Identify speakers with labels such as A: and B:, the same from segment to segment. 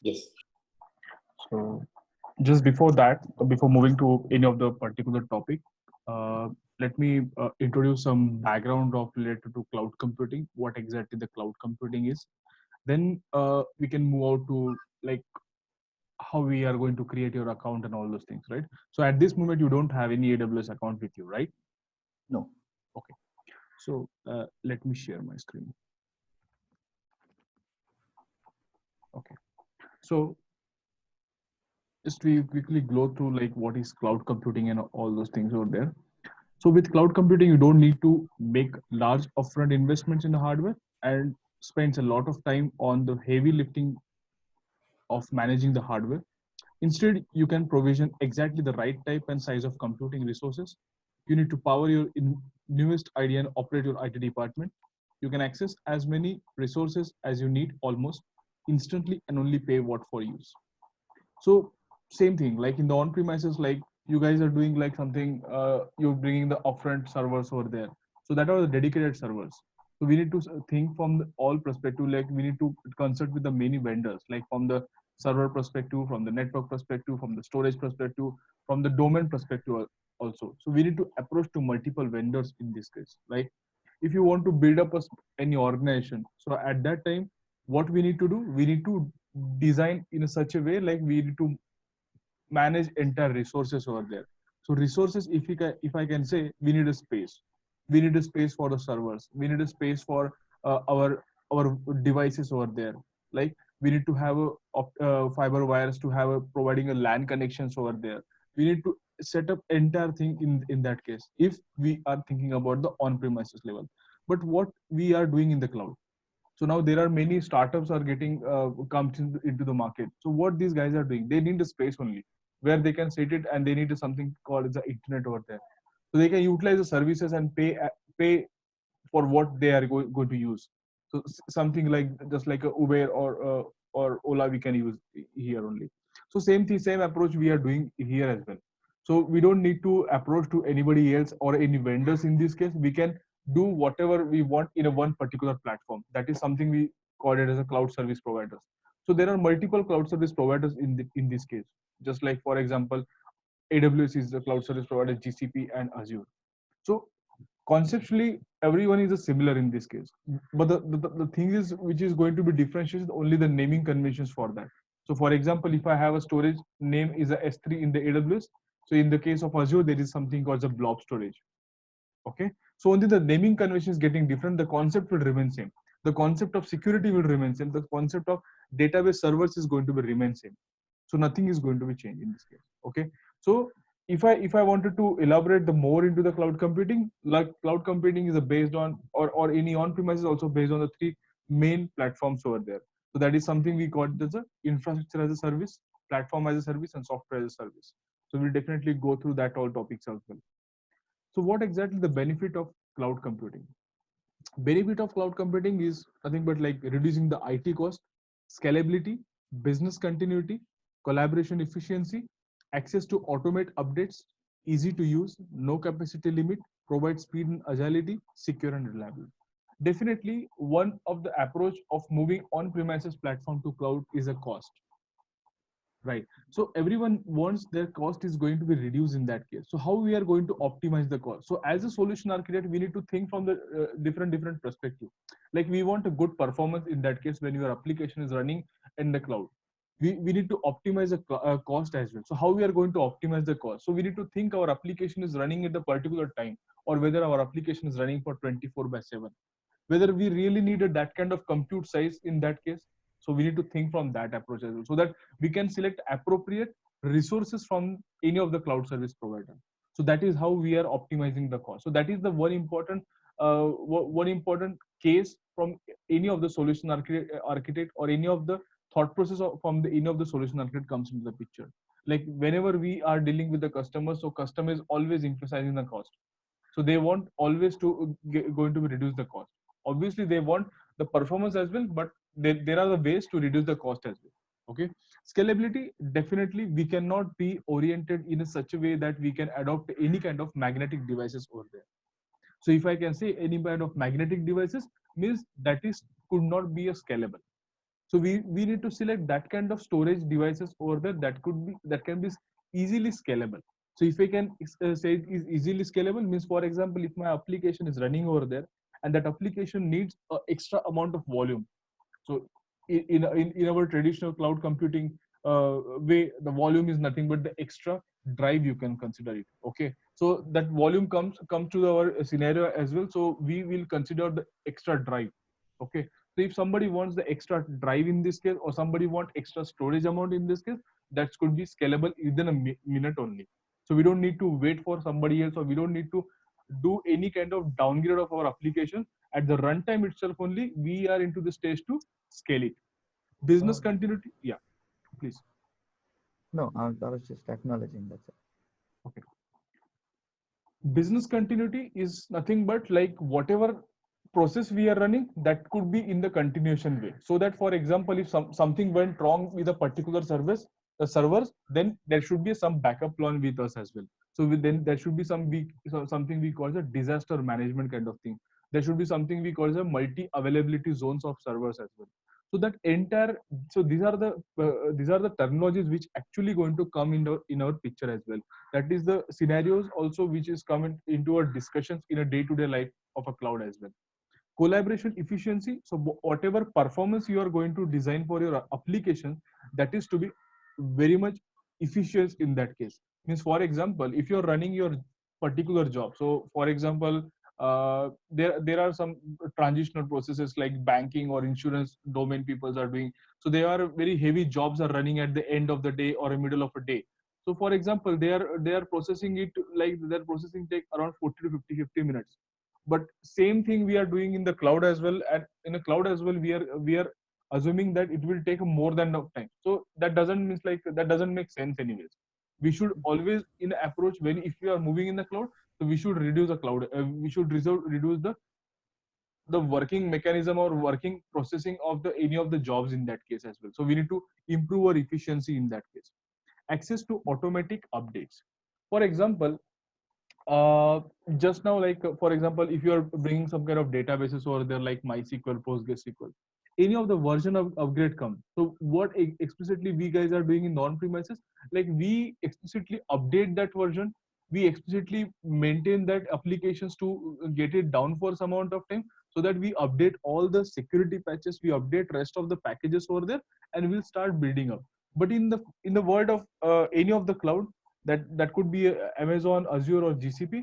A: Yes.
B: So just before that, before moving to any of the particular topic, uh, let me introduce some background of related to cloud computing, what exactly the cloud computing is. Then we can move out to like how we are going to create your account and all those things, right? So at this moment, you don't have any AWS account with you, right?
A: No.
B: Okay. So let me share my screen. Okay. So just we quickly go through like what is cloud computing and all those things over there. So with cloud computing, you don't need to make large upfront investments in the hardware and spends a lot of time on the heavy lifting of managing the hardware. Instead, you can provision exactly the right type and size of computing resources. You need to power your newest idea and operate your IT department. You can access as many resources as you need almost instantly and only pay what for use. So same thing, like in the on-premises, like you guys are doing like something, you're bringing the upfront servers over there. So that are the dedicated servers. So we need to think from the all perspective, like we need to consult with the many vendors, like from the server perspective, from the network perspective, from the storage perspective, from the domain perspective also. So we need to approach to multiple vendors in this case. Like if you want to build up any organization, so at that time, what we need to do, we need to design in a such a way like we need to manage entire resources over there. So resources, if I can say, we need a space. We need a space for the servers. We need a space for our devices over there. Like we need to have fiber wires to have providing a LAN connections over there. We need to set up entire thing in that case if we are thinking about the on-premises level. But what we are doing in the cloud, so now there are many startups are getting comes into the market. So what these guys are doing, they need a space only where they can set it, and they need something called the internet over there. So they can utilize the services and pay for what they are going to use. So something like just like a Uber or Ola we can use here only. So same thing, same approach we are doing here as well. So we don't need to approach to anybody else or any vendors in this case. We can do whatever we want in a one particular platform. That is something we call it as a cloud service providers. So there are multiple cloud service providers in this case. Just like for example, AWS is the cloud service provider, GCP and Azure. So conceptually everyone is a similar in this case, but the thing is which is going to be differentiated only the naming conventions for that. So for example, if I have a storage name is a S3 in the AWS, so in the case of Azure there is something called the blob storage. Okay, so only the naming convention is getting different, the concept will remain same, the concept of security will remain same, the concept of database servers is going to be remain same. So nothing is going to be changed in this case. Okay, so if I wanted to elaborate the more into the cloud computing, like cloud computing is a based on or any on premises also based on the three main platforms over there. So that is something we got as a infrastructure as a service, platform as a service, and software as a service. So we'll definitely go through that all topics as well. So what exactly the benefit of cloud computing? Benefit of cloud computing is nothing but like reducing the IT cost, scalability, business continuity, collaboration efficiency, access to automate updates, easy to use, no capacity limit, provide speed and agility, secure and reliable. Definitely, one of the approach of moving on-premises platform to cloud is a cost. Right. So everyone wants their cost is going to be reduced in that case. So how we are going to optimize the cost? So as a solution architect, we need to think from the different perspective. Like we want a good performance in that case when your application is running in the cloud. We need to optimize the cost as well. So how we are going to optimize the cost? So we need to think our application is running at a particular time, or whether our application is running for 24/7, whether we really needed that kind of compute size in that case. So we need to think from that approach as well, so that we can select appropriate resources from any of the cloud service provider. So that is how we are optimizing the cost. So that is the one important case from any of the solution architect or any of the thought process from any of the solution architect comes into the picture. Like whenever we are dealing with the customer, so customer is always emphasizing the cost. So they want always to going to be reduce the cost. Obviously they want the performance as well, but there are the ways to reduce the cost as well. Okay, scalability, definitely we cannot be oriented in a such a way that we can adopt any kind of magnetic devices over there. So if I can say any kind of magnetic devices means that is could not be a scalable. So we need to select that kind of storage devices over there that can be easily scalable. So if I can say it is easily scalable, means for example, if my application is running over there and that application needs an extra amount of volume. So in our traditional cloud computing way, the volume is nothing but the extra drive, you can consider it. Okay, so that volume comes to our scenario as well. So we will consider the extra drive. Okay, so if somebody wants the extra drive in this case, or somebody want extra storage amount in this case, that could be scalable within a minute only. So we don't need to wait for somebody else, or we don't need to do any kind of downgrade of our application. At the runtime itself only, we are into the stage to scale it. Business continuity, yeah, please.
A: No, I was just acknowledging that's it.
B: Okay. Business continuity is nothing but like whatever process we are running, that could be in the continuation way. So that, for example, if something went wrong with a particular service, the servers, then there should be some backup plan with us as well. So then there should be something we call a disaster management kind of thing. There should be something we call a multi availability zones of servers as well. So that entire, so these are the terminologies which actually going to come in our picture as well. That is the scenarios also which is coming into our discussions in a day-to-day life of a cloud as well. Collaboration efficiency, so whatever performance you are going to design for your application, that is to be very much efficient in that case. Means for example, if you're running your particular job, so for example, there are some transitional processes like banking or insurance domain people are doing. So they are very heavy jobs are running at the end of the day or in middle of a day. So for example, they are processing it, like their processing take around 40 to 50 minutes. But same thing we are doing in the cloud as well, and in the cloud as well we are assuming that it will take more than enough time. So that doesn't means like that doesn't make sense anyways. We should always in approach, when if we are moving in the cloud, so we should reduce the cloud, we should reduce the working mechanism or working processing of the any of the jobs in that case as well. So we need to improve our efficiency in that case. Access to automatic updates, for example, uh just now, like for example, if you are bringing some kind of databases over there like MySQL, PostgreSQL, any of the version of upgrade comes. So what explicitly we guys are doing in non-premises, like we explicitly update that version, we explicitly maintain that applications to get it down for some amount of time, so that we update all the security patches, we update rest of the packages over there, and we'll start building up. But in the world of any of the cloud, that could be Amazon, Azure, or GCP,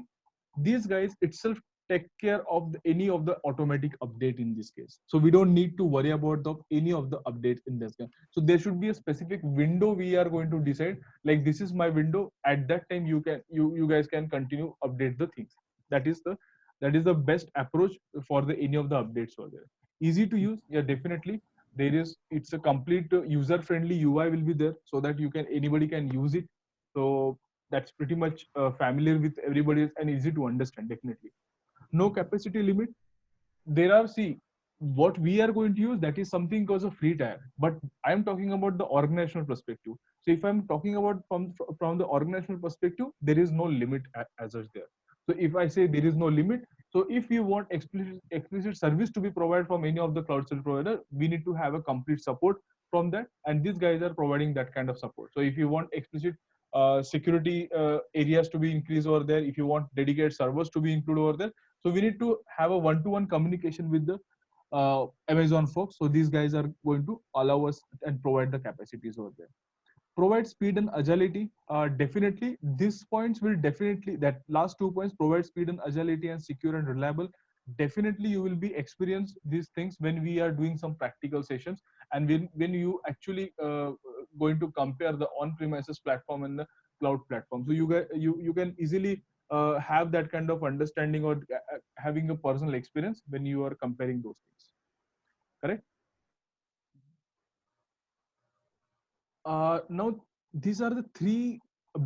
B: these guys itself take care of any of the automatic update in this case. So we don't need to worry about any of the updates in this case. So there should be a specific window we are going to decide, like this is my window, at that time you guys can continue update the things. That is the best approach for the any of the updates over there. Easy to use, yeah, definitely. It's a complete user friendly UI will be there, so that anybody can use it. So that's pretty much familiar with everybody and easy to understand, definitely. No capacity limit. There are, see, what we are going to use, that is something called a free tier, but I'm talking about the organizational perspective. So if I'm talking about from the organizational perspective, there is no limit as such there. So if I say there is no limit, so if you want explicit service to be provided from any of the cloud service provider, we need to have a complete support from that, and these guys are providing that kind of support. So if you want explicit security areas to be increased over there, if you want dedicated servers to be included over there, so we need to have a one-to-one communication with the Amazon folks. So these guys are going to allow us and provide the capacities over there. Provide speed and agility. Definitely, these points will definitely, that last 2 points, provide speed and agility and secure and reliable. Definitely, you will be experience these things when we are doing some practical sessions, and when you actually going to compare the on-premises platform and the cloud platform. So you can easily have that kind of understanding, or having a personal experience when you are comparing those things. Correct. Now these are the three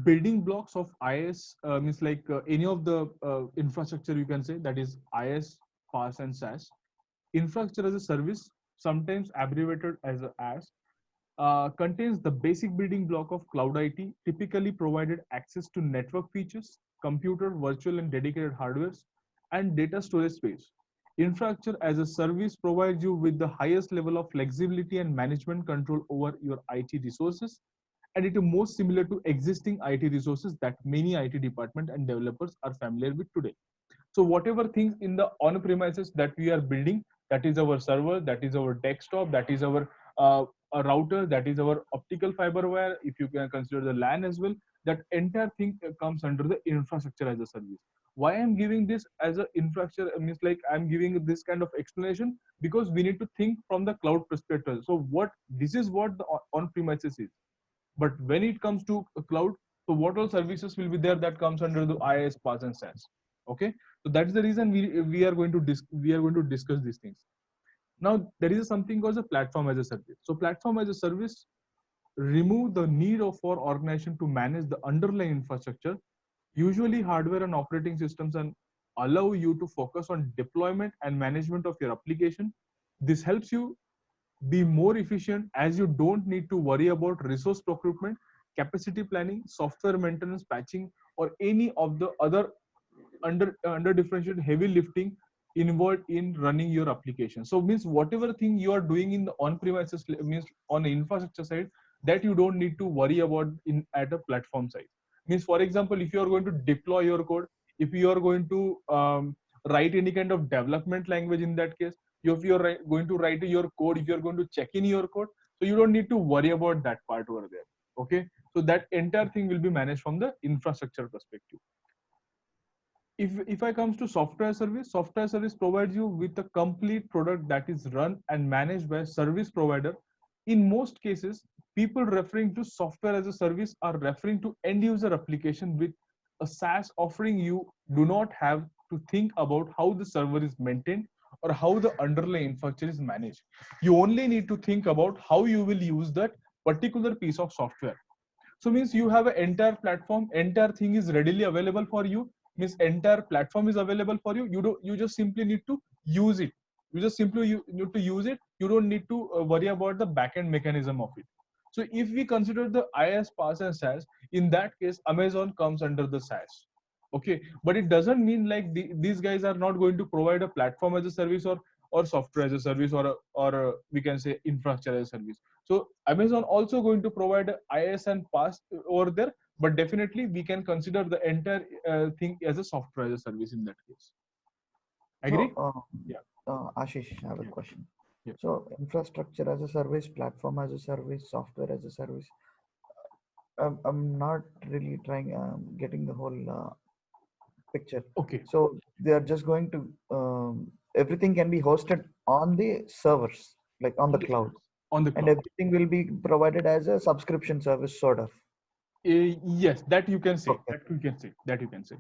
B: building blocks of IaaS. Means like any of the infrastructure, you can say, that is IaaS, PaaS, and SaaS. Infrastructure as a service, sometimes abbreviated as a IaaS, contains the basic building block of cloud IT, typically provided access to network features, computer, virtual, and dedicated hardwares, and data storage space. Infrastructure as a service provides you with the highest level of flexibility and management control over your IT resources, and it is most similar to existing IT resources that many IT department and developers are familiar with today. So whatever things in the on-premises that we are building, that is our server, that is our desktop, that is our a router, that is our optical fiber wire, if you can consider the LAN as well, that entire thing comes under the infrastructure as a service. Why I'm giving this as an infrastructure means like I'm giving this kind of explanation because we need to think from the cloud perspective. So what this is what the on-premises is. But when it comes to cloud, so what all services will be there that comes under the IaaS, PaaS, and SaaS? Okay, so that's the reason we are going to discuss these things. Now there is something called a platform as a service. So platform as a service remove the need of for organization to manage the underlying infrastructure, usually hardware and operating systems, and allow you to focus on deployment and management of your application. This helps you be more efficient as you don't need to worry about resource procurement, capacity planning, software maintenance, patching, or any of the other under differentiated heavy lifting involved in running your application. So means whatever thing you are doing in the on-premises means on the infrastructure side, that you don't need to worry about in at a platform side. Means for example, if you are going to deploy your code, if you are going to write any kind of development language, in that case, if you are going to write your code, if you are going to check in your code, so you don't need to worry about that part over there. Okay, so that entire thing will be managed from the infrastructure perspective. If I comes to software service provides you with a complete product that is run and managed by a service provider. In most cases, people referring to software as a service are referring to end user application with a SaaS offering. You do not have to think about how the server is maintained or how the underlying infrastructure is managed. You only need to think about how you will use that particular piece of software. So means you have an entire platform, entire thing is readily available for you, means entire platform is available for you. You just simply need to use it. You just simply need to use it. You don't need to worry about the backend mechanism of it. So if we consider the IaaS, PaaS, and SaaS, in that case, Amazon comes under the SaaS. Okay, but it doesn't mean like these guys are not going to provide a platform as a service or software as a service or we can say infrastructure as a service. So Amazon also going to provide IaaS and PaaS over there, but definitely we can consider the entire thing as a software as a service in that case. Agree?
A: So,
B: Yeah.
A: Ashish, I have a
B: Yeah.
A: question.
B: Yeah.
A: So, infrastructure as a service, platform as a service, software as a service. I'm not really trying getting the whole picture.
B: Okay.
A: So they are just going to everything can be hosted on the servers, like on the cloud,
B: On the
A: and
B: cloud.
A: everything will be provided as a subscription service, sort of.
B: Yes, that you can say.
A: Okay.
B: That you can say. That you can say.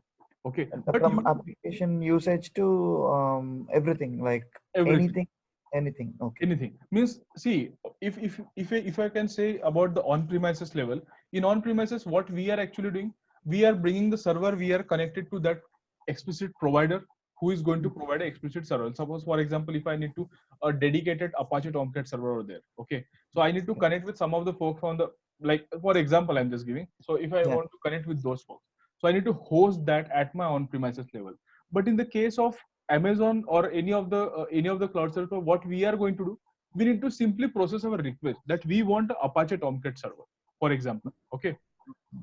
B: Okay,
A: And
B: but
A: from
B: you
A: application usage to everything, like
B: everything.
A: anything. Okay.
B: Anything means, see, if I can say about the on-premises level, in on-premises what we are actually doing, we are bringing the server, we are connected to that explicit provider who is going to provide an explicit server. Suppose for example, if I need to a dedicated Apache Tomcat server over there, okay, so I need to connect with some of the folks on the, like for example I'm just giving, so if I
A: Yeah.
B: want to connect with those folks, so I need to host that at my on-premises level. But in the case of Amazon or any of the cloud server, what we are going to do, we need to simply process our request that we want a Apache Tomcat server, for example. Okay,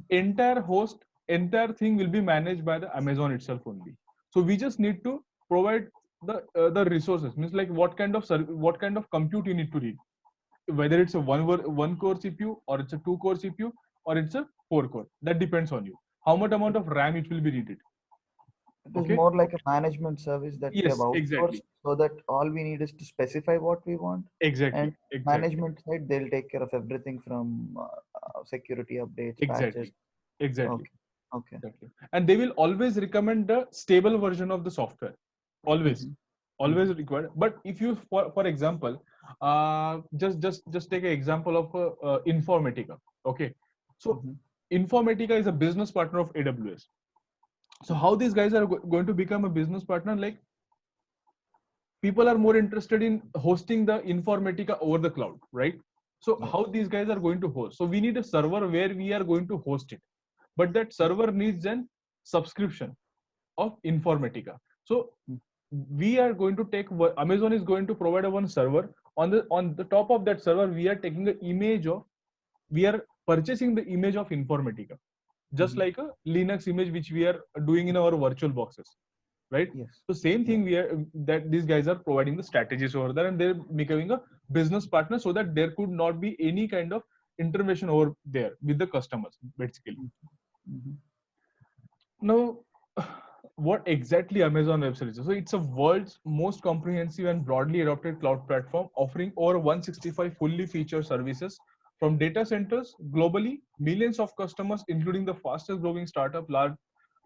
B: entire host, entire thing will be managed by the Amazon itself only. So we just need to provide the resources. Means like what kind of compute you need to read, whether it's a one core CPU or it's a 2-core CPU or it's a 4-core. That depends on you. How much amount of RAM it will be needed.
A: It is
B: Okay.
A: more like a management service that we have
B: Yes,
A: outsourced,
B: exactly.
A: so that all we need is to specify what we want, and
B: Exactly. Exactly.
A: management side they'll take care of everything from security updates, patches.
B: Exactly. Exactly.
A: Okay. Okay.
B: Exactly. And they will always recommend the stable version of the software. Always.
A: Mhm.
B: Always
A: Mhm.
B: required. But if you, for example, just take an example of Informatica. Okay. So
A: Mhm.
B: Informatica is a business partner of AWS. So how these guys are going to become a business partner? Like people are more interested in hosting the Informatica over the cloud, right? So
A: Yeah.
B: how these guys are going to host? So we need a server where we are going to host it, but that server needs an subscription of Informatica. So
A: Mm.
B: we are going to take Amazon is going to provide a one server. On the top of that server, we are taking the image of, we are purchasing the image of Informatica, just like a Linux image which we are doing in our virtual boxes, right?
A: Yes.
B: So same thing, we are that these guys are providing the strategies over there, and they're becoming a business partner, so that there could not be any kind of intervention over there with the customers, basically.
A: Mm-hmm.
B: Now, what exactly Amazon Web Services? So it's a world's most comprehensive and broadly adopted cloud platform, offering over 165 fully featured services from data centers globally. Millions of customers, including the fastest growing startup,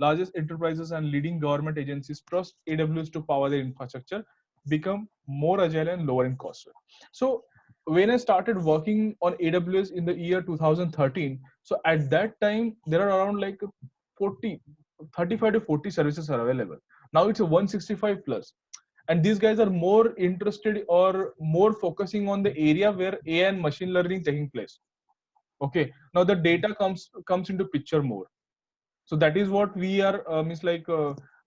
B: largest enterprises, and leading government agencies, trust AWS to power their infrastructure, become more agile and lower in cost. So when I started working on AWS in the year 2013, so at that time there are around like 40 35 to 40 services are available. Now it's a 165 plus, and these guys are more interested or more focusing on the area where AI and machine learning taking place. Okay, now the data comes into picture more. So that is what we are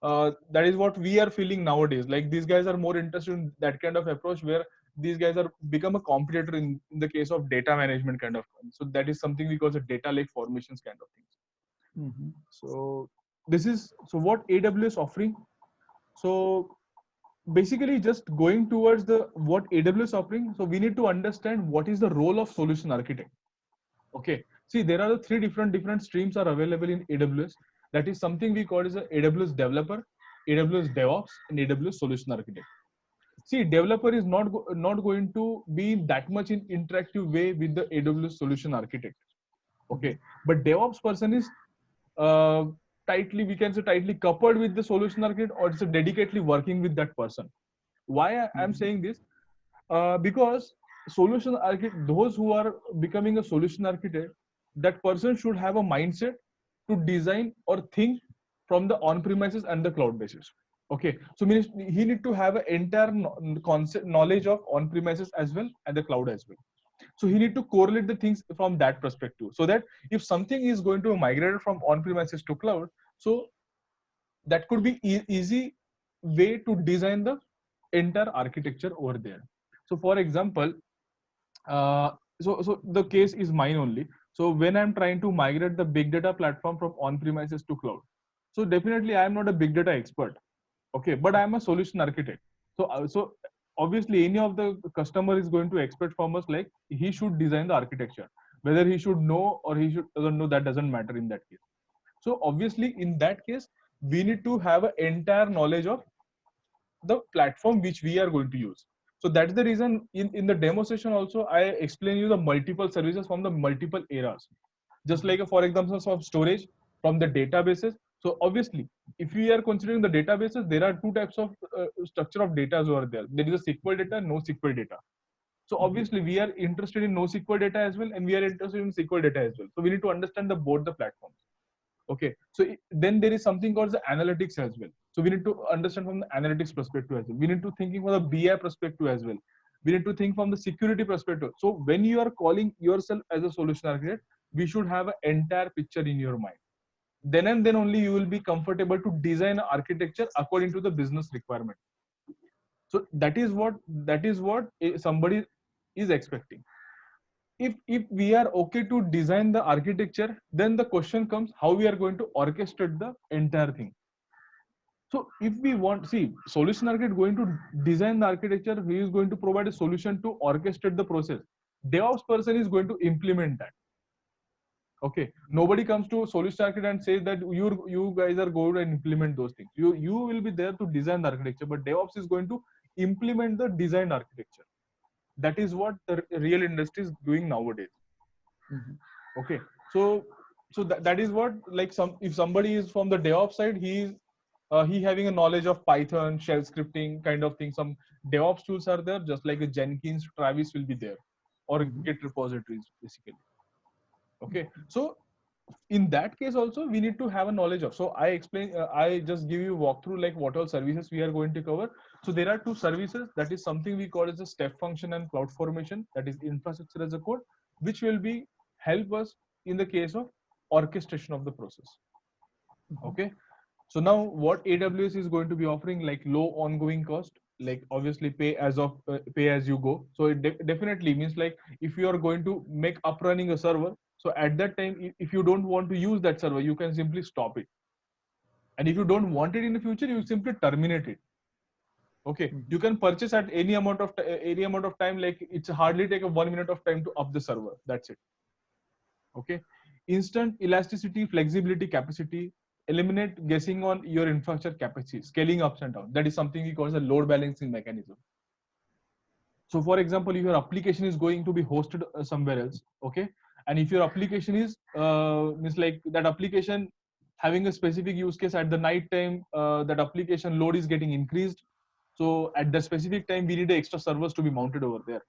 B: that is what we are feeling nowadays. Like these guys are more interested in that kind of approach, where these guys are become a competitor in the case of data management kind of. So that is something we call a data lake formations kind of things.
A: Mm-hmm.
B: So this is so what AWS offering. So basically just going towards the what AWS offering. So we need to understand what is the role of solution architect. Okay, see, there are the three different streams are available in AWS. That is something we call as a AWS developer, AWS DevOps, and AWS solution architect. See, developer is not going to be that much in interactive way with the AWS solution architect. Okay, but DevOps person is uh, tightly, we can say tightly coupled with the solution architect, or it's dedicatedly working with that person. Why I'm saying this? Because solution architect, those who are becoming a solution architect, that person should have a mindset to design or think from the on-premises and the cloud basis. Okay, so means he need to have an entire concept knowledge of on-premises as well and the cloud as well. So he need to correlate the things from that perspective, so that if something is going to migrate from on-premises to cloud, so that could be easy way to design the entire architecture over there. So for example, so the case is mine only. So when I'm trying to migrate the big data platform from on-premises to cloud, so definitely I am not a big data expert. Okay, but I am a solution architect. So obviously any of the customer is going to expect from us like he should design the architecture. Whether he should know or he should doesn't know, that doesn't matter in that case. So obviously in that case, we need to have an entire knowledge of the platform which we are going to use. So that's the reason in the demo session also I explain you the multiple services from the multiple eras. Just like for example of storage from the databases. So obviously if we are considering the databases, there are two types of structure of data over there. There is a SQL data, NoSQL data. So obviously we are interested in NoSQL data as well, and we are interested in SQL data as well. So we need to understand the both the platforms. Okay, so then there is something called the analytics as well. So we need to understand from the analytics perspective as well. We need to thinking from the BI perspective as well. We need to think from the security perspective. So when you are calling yourself as a solution architect, we should have an entire picture in your mind. Then and then only you will be comfortable to design architecture according to the business requirement. So that is what somebody is expecting. If we are okay to design the architecture, then the question comes how we are going to orchestrate the entire thing. So if we want, see, solution architect going to design the architecture, he is going to provide a solution to orchestrate the process. DevOps person is going to implement that. Okay, nobody comes to solution architect and says that you guys are going to implement those things. You will be there to design the architecture, but DevOps is going to implement the designed architecture. That is what the real industry is doing nowadays. Okay, so that is what, like, some if somebody is from the DevOps side, he having a knowledge of Python, shell scripting kind of thing. Some DevOps tools are there, just like a Jenkins, Travis will be there, or Git repositories basically. Okay, so in that case also we need to have a knowledge of. So I just give you a walkthrough like what all services we are going to cover. So there are two services, that is something we call as a step function and cloud formation, that is infrastructure as a code, which will be help us in the case of orchestration of the process. Okay, So now what AWS is going to be offering, like low ongoing cost, like obviously pay as you go. So it definitely means like if you are going to make up running a server, so at that time, if you don't want to use that server, you can simply stop it. And if you don't want it in the future, you simply terminate it. Okay, you can purchase at any amount of time. Like it's hardly take a 1 minute of time to up the server. That's it. Okay, instant elasticity, flexibility, capacity. Eliminate guessing on your infrastructure capacity, scaling ups and downs. That is something we call as a load balancing mechanism. So for example, if your application is going to be hosted somewhere else, okay, and if your application is means like that application having a specific use case at the night time, that application load is getting increased. So at the specific time, we need extra servers to be mounted over there.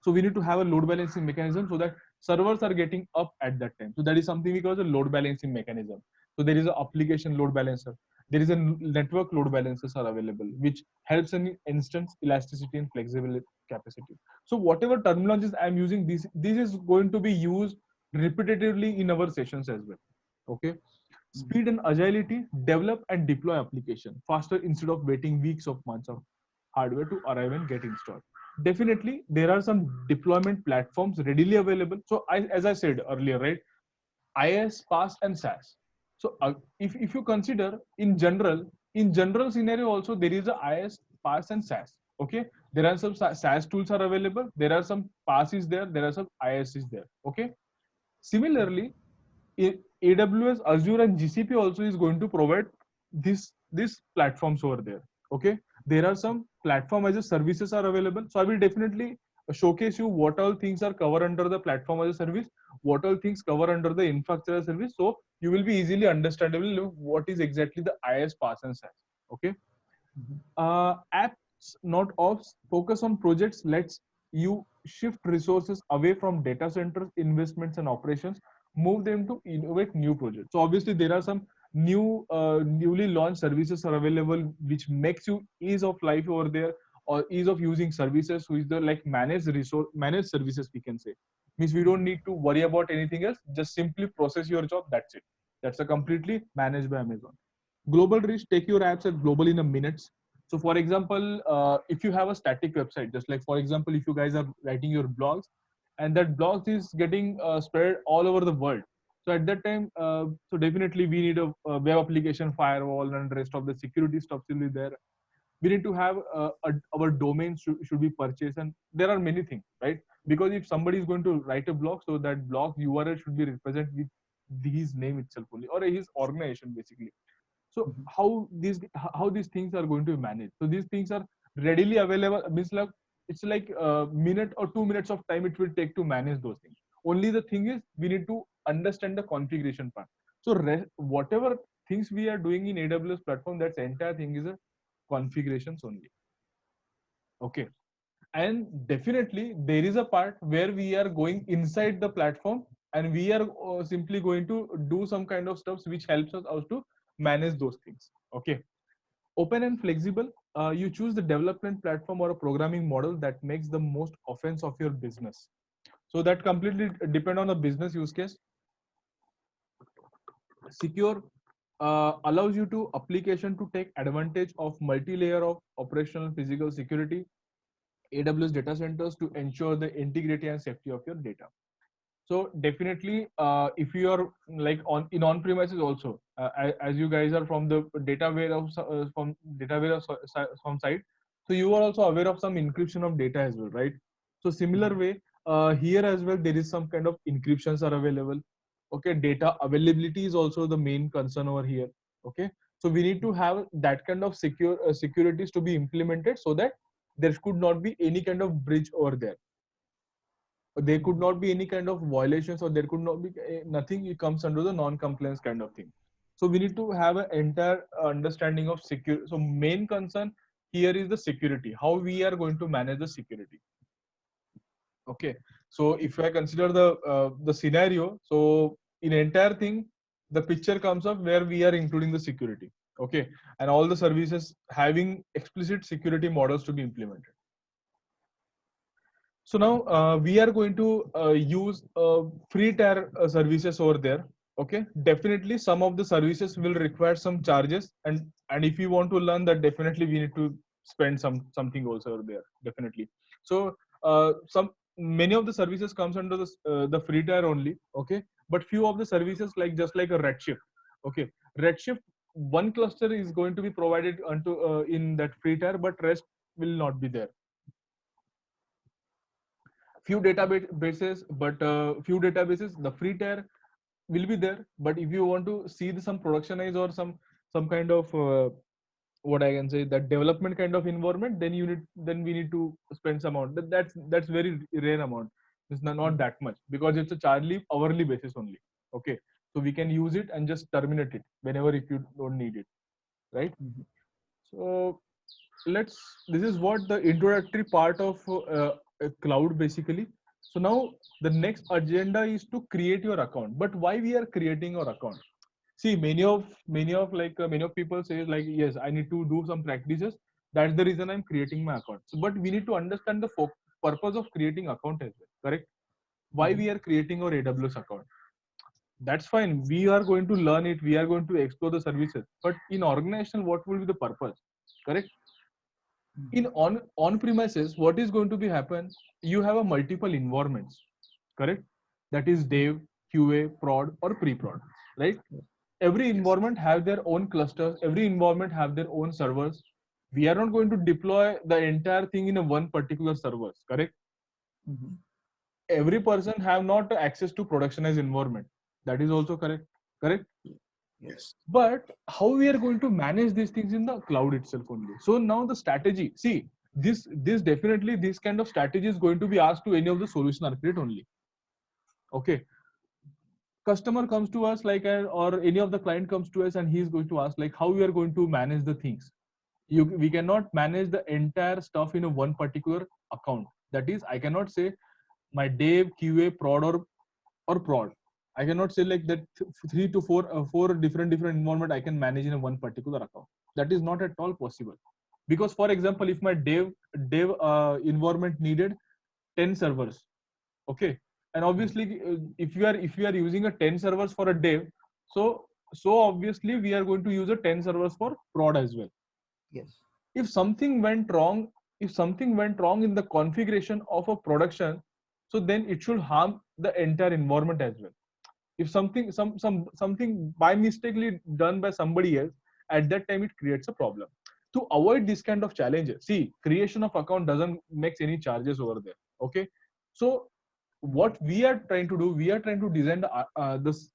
B: So we need to have a load balancing mechanism so that servers are getting up at that time. So that is something we call the load balancing mechanism. So there is an application load balancer. There is a network load balancers are available, which helps in instance elasticity and flexibility capacity. So whatever terminologies I'm using, this is going to be used repetitively in our sessions as well. Okay. Speed and agility, develop and deploy application faster instead of waiting weeks of months of hardware to arrive and get installed. Definitely, there are some deployment platforms readily available. So, as I said earlier, right, IaaS, PaaS, and SaaS. So, if you consider in general scenario also there is a IaaS, PaaS, and SaaS. Okay, there are some SaaS tools are available. There are some PaaS is there. There are some IaaS is there. Okay, similarly, AWS, Azure, and GCP also is going to provide this platforms over there. Okay, there are some platform as a services are available. So I will definitely showcase you what all things are covered under the platform as a service, what all things cover under the infrastructure service. So you will be easily understandable what is exactly the IaaS, PaaS, and SaaS. Okay, apps not ops focus on projects. Let's you shift resources away from data centers, investments, and operations, move them to innovate new projects. So obviously there are some newly launched services are available, which makes you ease of life over there, or ease of using services, who is the like managed services, we can say. Means we don't need to worry about anything else, just simply process your job, that's it. That's a completely managed by Amazon. Global reach, take your apps at global in a minutes. So for example, if you have a static website, just like for example, if you guys are writing your blogs, and that blogs is getting spread all over the world. So at that time, so definitely we need a web application firewall, and rest of the security stuff will be there. We need to have our domain should be purchased, and there are many things, right? Because if somebody is going to write a blog, so that blog URL should be represented with his name itself only, or his organization basically. So how these things are going to be managed? So these things are readily available. Means like it's like a minute or 2 minutes of time it will take to manage those things. Only the thing is we need to understand the configuration part. So whatever things we are doing in AWS platform, that's entire thing is a configurations only. Okay, and definitely there is a part where we are going inside the platform, and we are simply going to do some kind of stuff which helps us out to manage those things. Okay, open and flexible, you choose the development platform or a programming model that makes the most offense of your business. So that completely depend on the business use case. Secure, allows you to application to take advantage of multi-layer of operational physical security, AWS data centers to ensure the integrity and safety of your data. So definitely, if you are like on premises also, as you guys are from the data warehouse from site, so you are also aware of some encryption of data as well, right? So similar way, here as well there is some kind of encryptions are available. Okay, data availability is also the main concern over here. Okay, so we need to have that kind of securities to be implemented, so that there could not be any kind of breach over there. There could not be any kind of violations, or there could not be nothing. It comes under the non-compliance kind of thing. So we need to have an entire understanding of security. So main concern here is the security, how we are going to manage the security. Okay, so if I consider the scenario, so in entire thing, the picture comes up where we are including the security. Okay, and all the services having explicit security models to be implemented. So now we are going to use free tier services over there. Okay, definitely some of the services will require some charges, and if you want to learn that, definitely we need to spend something also there, definitely. So some many of the services comes under the free tier only. Okay, but few of the services, like just like a Redshift. Okay, Redshift, one cluster is going to be provided onto in that free tier, but rest will not be there. Few databases, but few databases, the free tier will be there. But if you want to see some productionize or some kind of what I can say, that development kind of environment, then we need to spend some amount. That's very rare amount. It's not that much, because it's a chargely hourly basis only. Okay, so we can use it and just terminate it whenever if you don't need it, right? So let's this is what the introductory part of cloud basically. So now the next agenda is to create your account. But why we are creating our account? See, many of people say like, yes, I need to do some practices, that's the reason I'm creating my account. So, but we need to understand the purpose of creating account as well, correct? Why we are creating our AWS account? That's fine, we are going to learn it, we are going to explore the services, but in organization, what will be the purpose, correct? In on premises, what is going to be happen, you have a multiple environments, correct? That is dev, QA, prod or pre-prod, right? Every
A: Yes.
B: environment have their own clusters, every environment have their own servers. We are not going to deploy the entire thing in a one particular servers, correct? Every person have not access to productionized environment, that is also correct.
A: Yes.
B: But how we are going to manage these things in the cloud itself only? So now the strategy, see, this definitely, this kind of strategy is going to be asked to any of the solution architect only. Okay, customer comes to us like, or any of the client comes to us and he is going to ask like, how we are going to manage the things. We cannot manage the entire stuff in a one particular account. That is, I cannot say my dev, QA, prod or prod. I cannot say like that three to four different environment I can manage in a one particular account. That is not at all possible. Because for example, if my dev environment needed 10 servers, okay, and obviously if you are using a 10 servers for a dev, so obviously we are going to use a 10 servers for prod as well.
A: Yes.
B: If something went wrong, if something went wrong in the configuration of a production, so then it should harm the entire environment as well. If something by mistakenly done by somebody else, at that time it creates a problem. To avoid this kind of challenges, see, creation of account doesn't makes any charges over there. Okay, so what we are trying to do, we are trying to design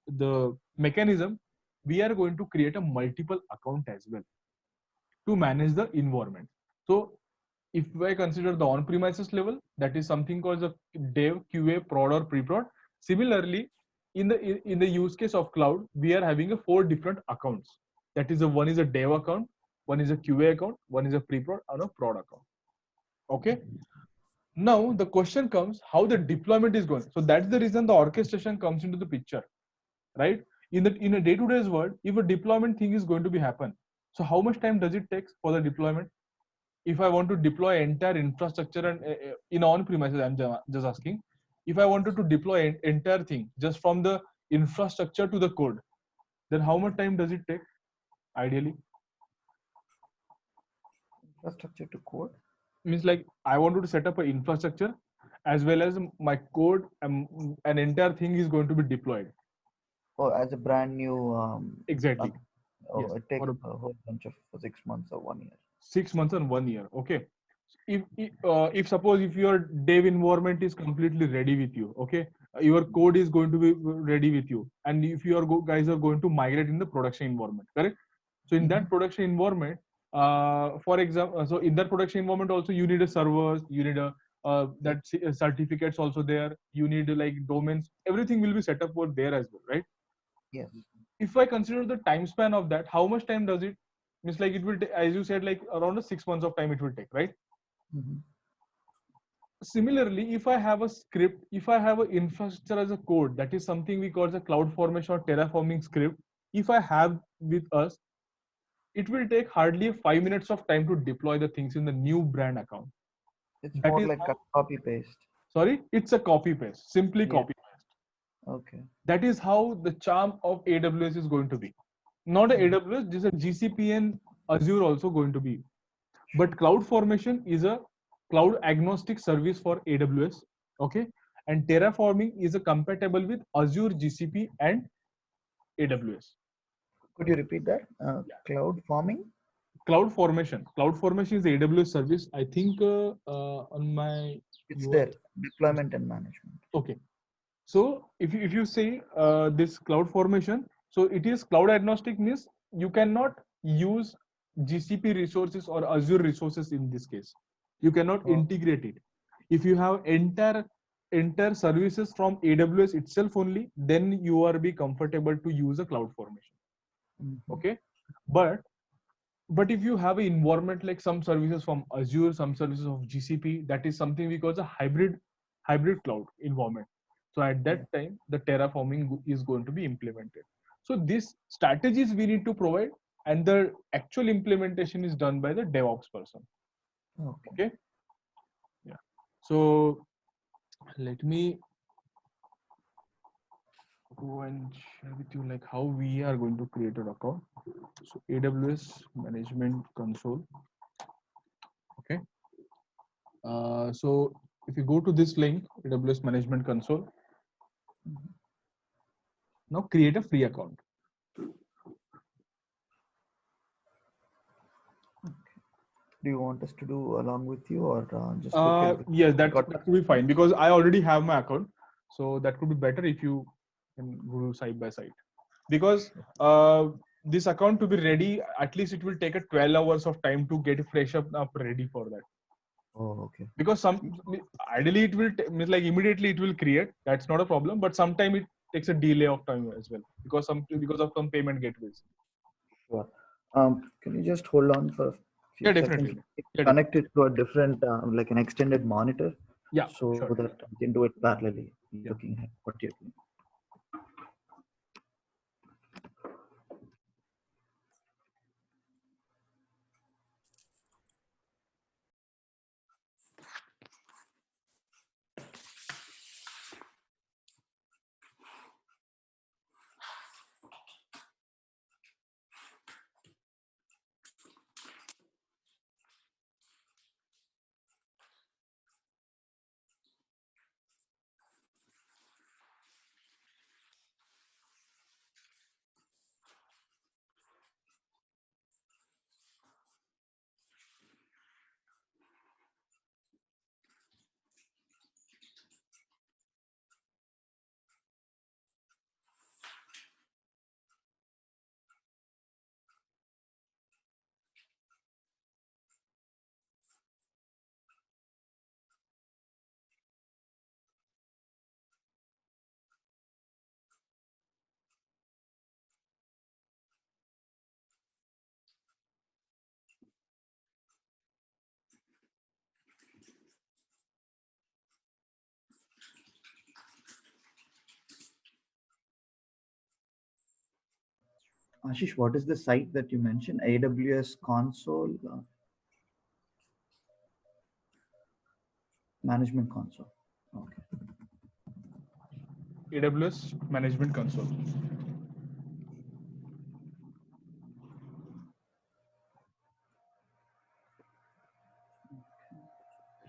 B: the mechanism. We are going to create a multiple account as well to manage the environment. So if I consider the on-premises level, that is something called the dev, QA, prod or pre-prod. Similarly, in the use case of cloud, we are having a 4 different accounts. That is, one is a dev account, one is a QA account, one is a pre-prod, and a prod account. Okay. Now the question comes, how the deployment is going. So that's the reason the orchestration comes into the picture, right? In a day-to-day world, if a deployment thing is going to be happen, so how much time does it take for the deployment? If I want to deploy entire infrastructure and in on premises, I'm just asking, if I wanted to deploy entire thing just from the infrastructure to the code, then how much time does it take ideally?
A: Infrastructure to code.
B: Means like, I wanted to set up an infrastructure as well as my code, an entire thing is going to be deployed.
A: Or as a brand new
B: Exactly.
A: oh,
B: Yes.
A: it takes
B: For
A: a whole bunch of 6 months or 1 year.
B: 6 months and 1 year. Okay. If suppose if your dev environment is completely ready with you, okay, your code is going to be ready with you, and if your guys are going to migrate in the production environment, correct? So in that production environment, for example, so in that production environment also you need a servers, you need a certificates also there, you need like domains, everything will be set up over there as well, right?
A: Yes.
B: If I consider the time span of that, how much time does it? Means like it will take, as you said, like around 6 months of time it will take, right? Similarly, if I have a script, if I have an infrastructure as a code, that is something we call the CloudFormation or Terraforming script. If I have with us, it will take hardly 5 minutes of time to deploy the things in the new brand account.
A: It's
B: That
A: more
B: is
A: like a copy paste.
B: sorry, it's a copy paste, simply
A: Yeah.
B: copy paste.
A: Okay.
B: That is how the charm of AWS is going to be. Not a AWS, just a GCP and Azure also going to be. But CloudFormation is a cloud agnostic service for AWS. Okay. And Terraforming is a compatible with Azure, GCP, and AWS.
A: Could you repeat that? Cloud farming?
B: CloudFormation. CloudFormation is the AWS service. I think on my
A: It's
B: UI.
A: there. Deployment and management.
B: Okay. So if you say this CloudFormation, so it is cloud agnostic means you cannot use GCP resources or Azure resources in this case. You cannot
A: Oh.
B: integrate it. If you have entire services from AWS itself only, then you are be comfortable to use a CloudFormation. Okay, but if you have an environment like some services from Azure, some services of GCP, that is something we call a hybrid cloud environment. So at that time, the terraforming is going to be implemented. So these strategies we need to provide, and the actual implementation is done by the DevOps person. Okay. Yeah. So let me go and share with you like how we are going to create an account. So AWS Management Console. Okay. So if you go to this link, AWS Management Console, now create a free account.
A: Do you want us to do along with you, or just
B: Yes, that could be fine because I already have my account. So that could be better if you can go side by side. Because this account to be ready, at least it will take a 12 hours of time to get fresh up ready for that.
A: Oh, okay.
B: Because ideally it will means like immediately it will create. That's not a problem. But sometimes it takes a delay of time as well because of some payment gateways.
A: Sure. Can you just hold on for a few
B: Definitely.
A: seconds?
B: Yeah,
A: Connect it to a different, like an extended monitor.
B: Yeah,
A: so
B: sure.
A: that I can do it parallelly, looking at what you're doing. Ashish, what is the site that you mentioned? AWS console, management console. Okay.
B: AWS Management Console.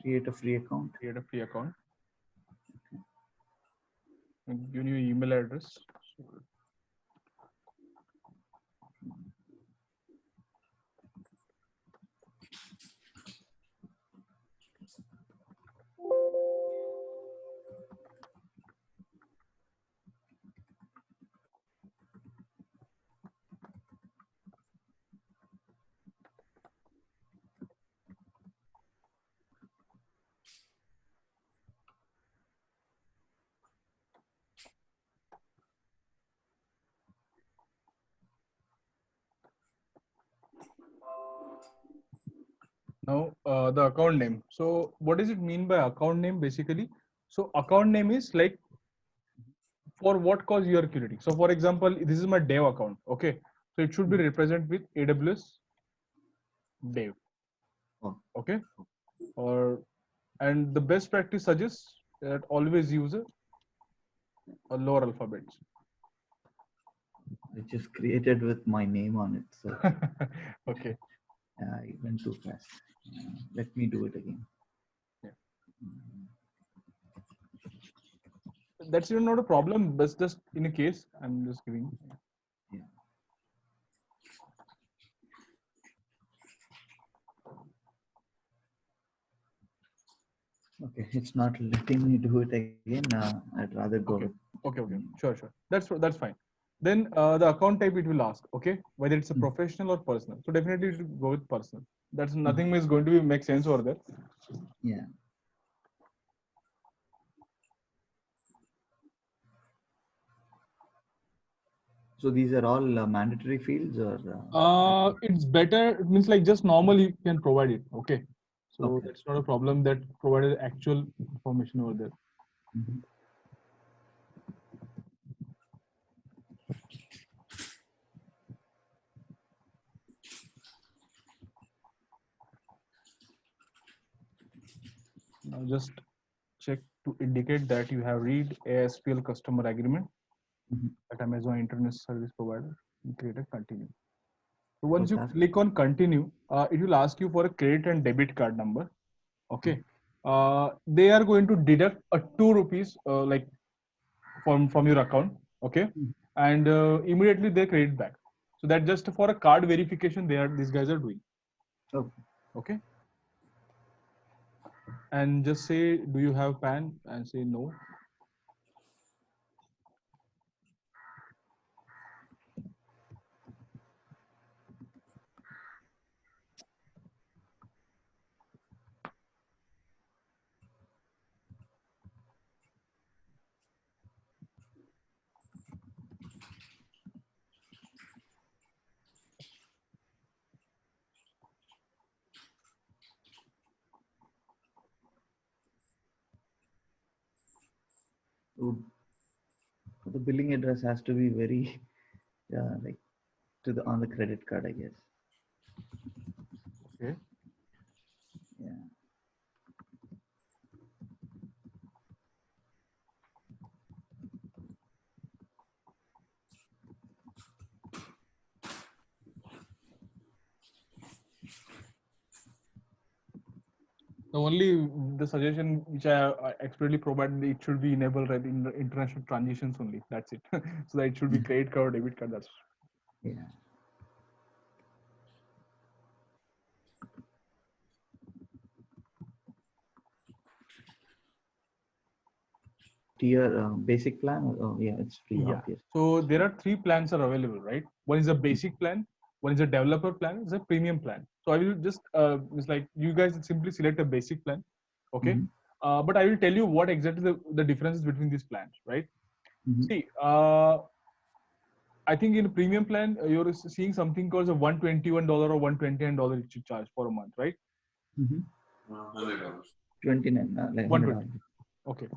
A: Create a free account.
B: Create a free account. And give you email address. Now the account name. So what does it mean by account name basically? So account name is like for what cause you are creating. So for example, this is my dev account. Okay. So it should be represented with AWS dev. Okay. And the best practice suggests that always use a lower alphabets.
A: I just created with my name on it, so
B: Okay.
A: I went too fast. Let me do it again.
B: Yeah.
A: Mm,
B: That's even not a problem, but just in a case, I'm just giving.
A: Yeah. Okay, it's not letting me do it again. I'd rather go
B: Okay.
A: with.
B: Okay. Sure. That's fine. Then the account type it will ask, okay, whether it's a
A: Mm.
B: professional or personal. So definitely it will go with personal. That's
A: Mhm.
B: nothing is going to be make sense over there.
A: Yeah. So these are all mandatory fields, or
B: It's better. It means like just normal you can provide it. Okay. So
A: okay.
B: that's not a problem that provided actual information over there.
A: Mhm.
B: Now just check to indicate that you have read ASPL customer agreement
A: Mhm.
B: at Amazon Internet Service Provider and create a continue. So
A: So
B: once you
A: task.
B: click on continue, it will ask you for a credit and debit card number. Okay. They are going to deduct a 2 rupees like from your account. Okay.
A: Mhm.
B: And immediately they credit back. So that just for a card verification, these guys are doing.
A: Okay.
B: Okay. And just say, do you have PAN? And say no.
A: So the billing address has to be very like to the on the credit card, I guess.
B: Okay.
A: Yeah.
B: The suggestion which I expressly provided, it should be enabled right in the international transitions only. That's it. So that it should be credit card or debit card. That's
A: Yeah. Tier basic plan. Oh yeah, it's free,
B: yeah.
A: obvious.
B: So there are 3 plans are available, right? One is a basic plan, one is a developer plan, is a premium plan. So I will just it's like you guys simply select a basic plan, okay?
A: Mhm.
B: But I will tell you what exactly the differences between these plans, right?
A: Mhm.
B: See, I think in a premium plan, you're seeing something called a $121 or $129 it should charge for a month, right?
A: Mhm. $29, like
B: 120.
A: $100.
B: Okay.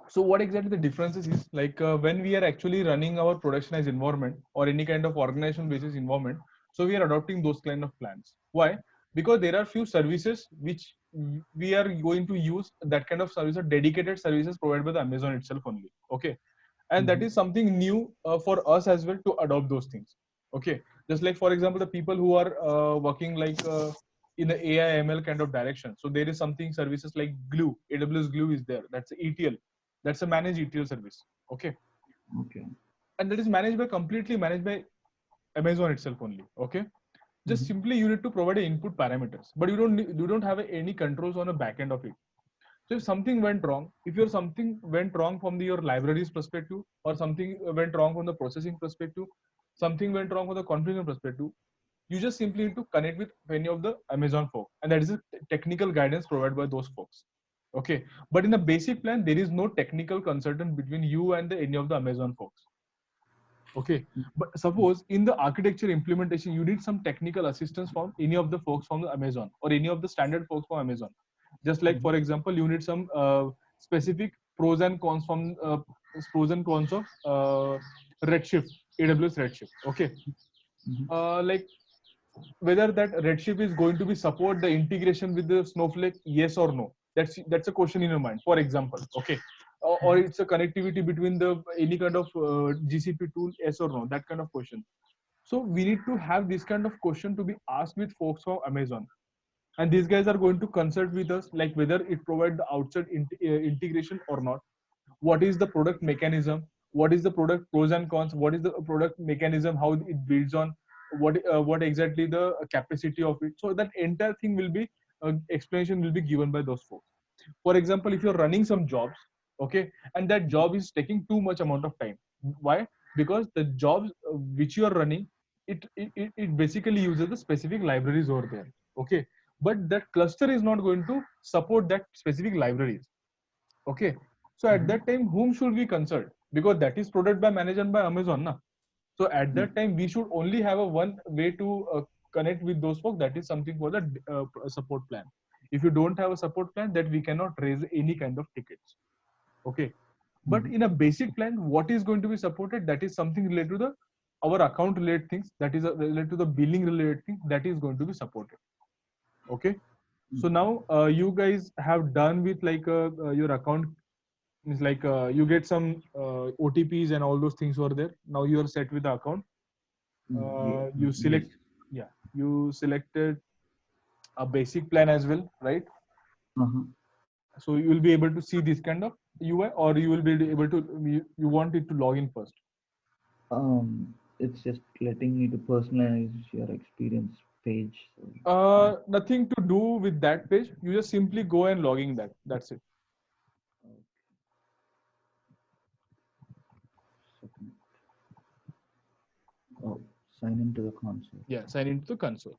B: So what exactly the differences is like when we are actually running our productionized environment or any kind of organizational basis environment, so we are adopting those kind of plans. Why? Because there are few services which we are going to use that kind of services, dedicated services provided by the Amazon itself only. Okay. And that
A: Mhm.
B: is something new for us as well to adopt those things. Okay. Just like for example, the people who are working like in the AI ML kind of direction. So there is something services like Glue, AWS Glue is there. That's ETL. That's a managed ETL service. Okay.
A: Okay.
B: And that is managed by completely managed by Amazon itself only. Okay. Just
A: Mhm.
B: simply you need to provide input parameters, but you don't have any controls on the back end of it. So if something went wrong, if your something went wrong from your libraries perspective, or something went wrong from the processing perspective, something went wrong from the configuration perspective, you just simply need to connect with any of the Amazon folk, and that is a technical guidance provided by those folks. Okay, but in the basic plan, there is no technical consultant between you and any of the Amazon folks. Okay, but suppose in the architecture implementation, you need some technical assistance from any of the folks from the Amazon or any of the standard folks from Amazon. Just like
A: Mhm.
B: for example, you need some specific pros and cons of Redshift, AWS Redshift. Okay,
A: Mhm.
B: like whether that Redshift is going to be support the integration with the Snowflake, yes or no. That's a question in your mind. For example, okay. or it's a connectivity between the any kind of GCP tool, yes or no, that kind of question. So we need to have this kind of question to be asked with folks from Amazon, and these guys are going to consult with us, like whether it provides the outside integration or not, what is the product mechanism, what is the product pros and cons, what is the product mechanism, how it builds on, what exactly the capacity of it. So that entire thing will be explanation will be given by those folks. For example, if you're running some jobs, okay, and that job is taking too much amount of time. Why? Because the jobs which you are running, it basically uses the specific libraries over there, okay, but that cluster is not going to support that specific libraries, okay. So at that time, whom should we consult? Because that is product by managed and by Amazon, na. So at that time, we should only have a one way to connect with those folks. That is something for the support plan. If you don't have a support plan, that we cannot raise any kind of tickets. Okay. But in a basic plan, what is going to be supported? That is something related to the our account related things. That is related to the billing related thing. That is going to be supported. Okay. So now you guys have done with like your account. It's like you get some OTPs and all those things were there. Now you are set with the account. You select, yeah, you selected a basic plan as well, right? So you will be able to see this kind of UI, or you will be able to you want it to log in first.
A: It's just letting me to personalize your experience page.
B: Nothing to do with that page. You just simply go and logging that. That's it.
A: Oh, sign into the console.
B: Yeah, sign into the console.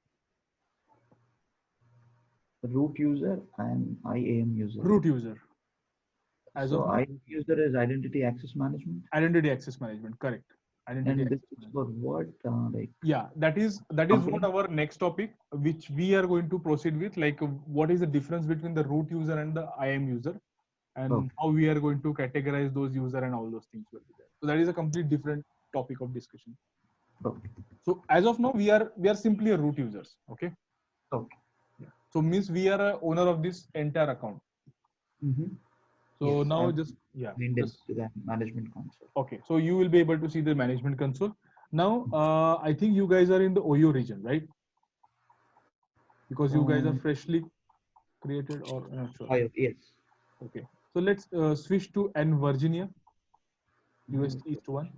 A: Root user and IAM user.
B: Root user. As
A: so
B: of now,
A: IAM user is identity access management.
B: Identity access management, correct. Identity
A: and this is for what? Like
B: yeah, that is what our next topic, which we are going to proceed with. Like, what is the difference between the root user and the IAM user, and how we are going to categorize those user and all those things will be there. So that is a complete different topic of discussion.
A: Okay.
B: So as of now, we are simply a root users. Okay.
A: Okay.
B: Yeah. So means we are a owner of this entire account. So
A: yes,
B: now just
A: to that management console.
B: Okay, so you will be able to see the management console. Now, I think you guys are in the Ohio region, right? Because you guys are freshly created, or not sure.
A: Ohio, yes.
B: Okay, so let's switch to Virginia, US East 1.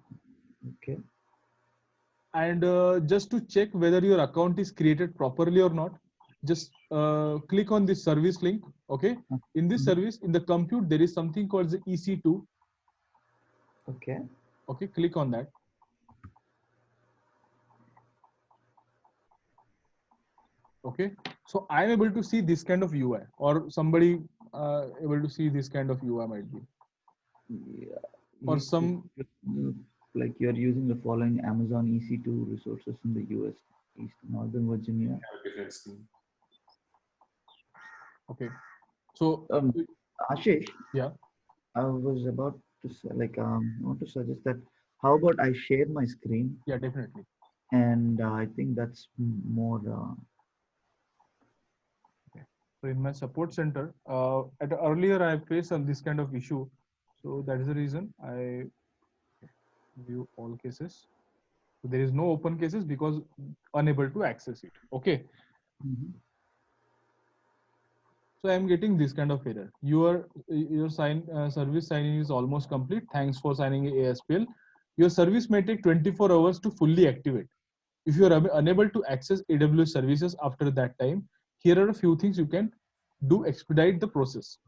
A: Okay.
B: And just to check whether your account is created properly or not, just click on this service link. Okay, in this service, in the compute, there is something called the EC2.
A: Okay.
B: Okay, click on that. Okay, so I'm able to see this kind of UI, or somebody able to see this kind of UI might be.
A: Yeah.
B: Or some
A: like you're using the following Amazon EC2 resources in the US East Northern Virginia.
B: Okay, so
A: Ashish,
B: yeah,
A: I was about to say, like I want to suggest that how about I share my screen?
B: Yeah, definitely.
A: And I think that's more.
B: Okay. So in my support center, earlier I faced this kind of issue, so that is the reason I view all cases. So there is no open cases because unable to access it. Okay. So I am getting this kind of error. Your service signing is almost complete. Thanks for signing ASPL. Your service may take 24 hours to fully activate. If you are unable to access AWS services after that time, here are a few things you can do expedite the process.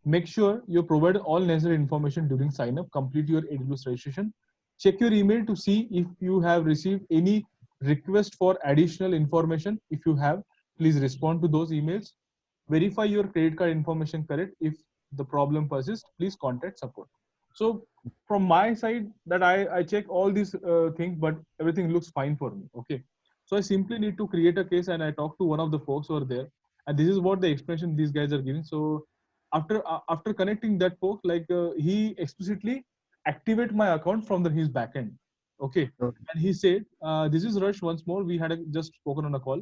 B: Make sure you provide all necessary information during sign up. Complete your AWS registration. Check your email to see if you have received any request for additional information. If you have, please respond to those emails. Verify your credit card information correct. If the problem persists, please contact support. So from my side, that I check all these things, but everything looks fine for me. Okay. So I simply need to create a case, and I talk to one of the folks over there, and this is what the explanation these guys are giving. So after connecting that folks, like he explicitly activate my account from his backend. Okay. And he said, this is Rush once more. We had just spoken on a call.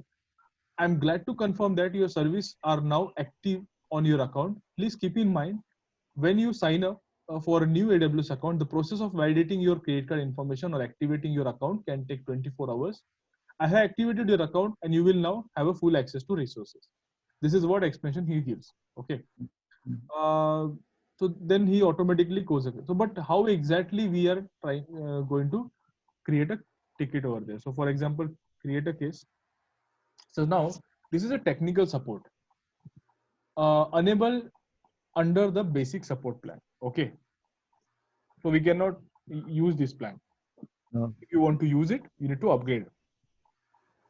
B: I'm glad to confirm that your service are now active on your account. Please keep in mind when you sign up for a new AWS account, the process of validating your credit card information or activating your account can take 24 hours. I have activated your account and you will now have a full access to resources. This is what explanation he gives. Okay. So then he automatically goes again. So, but how exactly we are trying going to create a ticket over there? So, for example, create a case. So now this is a technical support. Enable under the basic support plan. Okay. So we cannot use this plan.
A: No.
B: If you want to use it, you need to upgrade.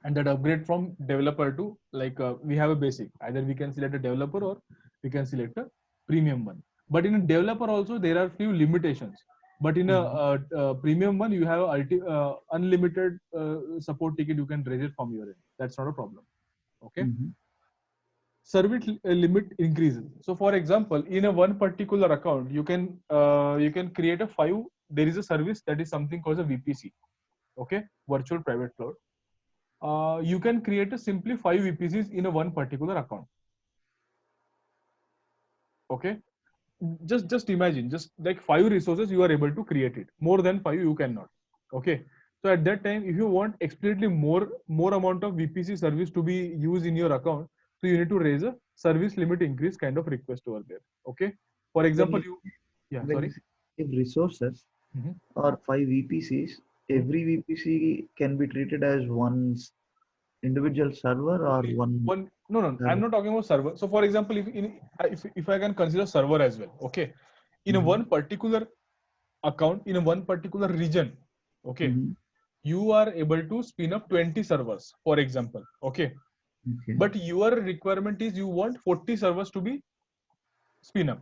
B: And that upgrade from developer to like we have a basic. Either we can select a developer or we can select a premium one. But in a developer also there are few limitations. But in a premium one, you have unlimited support ticket. You can raise it from your end. That's not a problem. Okay. Service limit increases. So, for example, in a one particular account, you can create a 5. There is a service that is something called a VPC. Okay, virtual private cloud. You can create a simply 5 VPCs in a one particular account. Okay, just imagine, just like 5 resources you are able to create it. More than 5 you cannot. Okay, so at that time, if you want explicitly more amount of VPC service to be used in your account, so you need to raise a service limit increase kind of request over there. Okay, for example,
A: if resources or 5 VPCs, every VPC can be treated as one individual server or one.
B: No, I'm not talking about server. So for example, if I can consider server as well, okay, in a one particular account, in a one particular region, okay, you are able to spin up 20 servers, for example. Okay, but your requirement is you want 40 servers to be spin up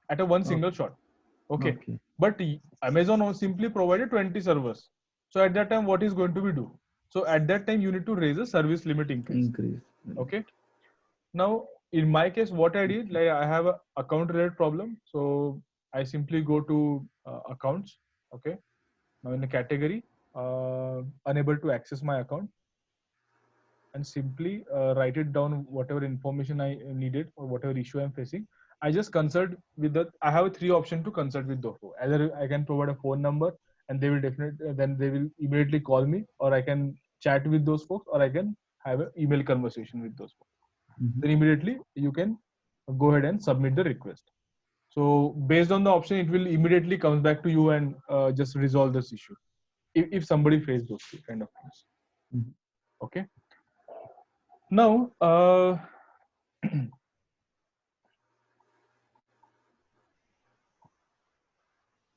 B: at a one single shot. Okay, but Amazon simply provided 20 servers. So at that time, what is going to be do? So at that time, you need to raise a service limit increase. Okay. Now, in my case, what I did, like I have a account related problem. So I simply go to accounts. Okay. Now in the category, unable to access my account, and simply write it down whatever information I needed or whatever issue I'm facing. I just consult with the. I have 3 options to consult with those. Either I can provide a phone number and they will definitely then they will immediately call me, or I can chat with those folks, or I can have an email conversation with those folks. Then immediately you can go ahead and submit the request. So based on the option, it will immediately comes back to you and just resolve this issue. If somebody faces those kind of things. Okay. Now,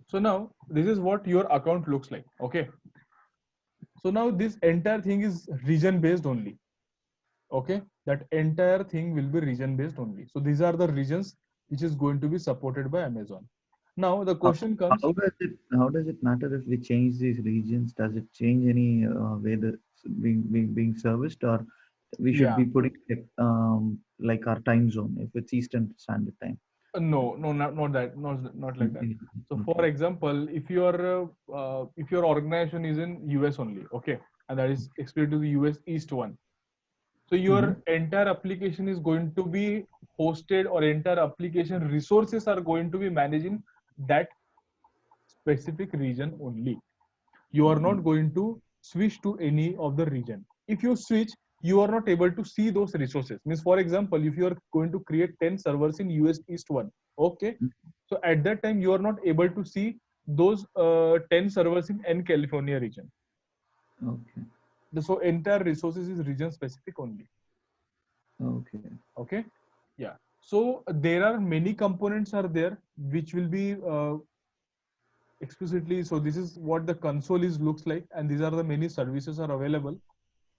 B: so now this is what your account looks like. Okay. So now this entire thing is region based only. Okay. That entire thing will be region based only. So these are the regions which is going to be supported by Amazon. Now the question comes.
A: How does it matter if we change these regions? Does it change any way that being serviced, or we should be putting like our time zone if it's Eastern Standard Time?
B: No, not that, not like that. So, for example, if your organization is in US only, okay, and that is explained to the US East one, so your entire application is going to be hosted, or entire application resources are going to be managing that specific region only. You are not going to switch to any of the region. If you switch, you are not able to see those resources. Means, for example, if you are going to create 10 servers in US East 1, okay, so at that time you are not able to see those 10 servers in California region.
A: Okay.
B: So entire resources is region specific only.
A: Okay.
B: Okay. Yeah. So there are many components are there which will be explicitly. So this is what the console is looks like, and these are the many services are available.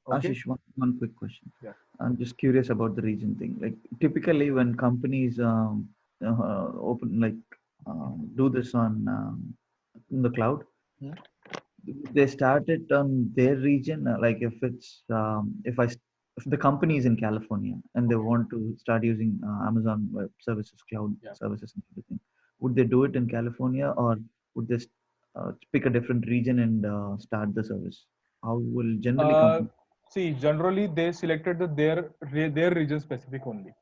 A: Okay. Ashish, one quick question.
B: Yeah.
A: I'm just curious about the region thing. Like typically when companies open do this on in the cloud, they start it on their region. Like if it's if the company is in California and they want to start using Amazon Web Services cloud services and everything, would they do it in California, or would they pick a different region and start the service? How will generally
B: see, generally they selected their region specific only.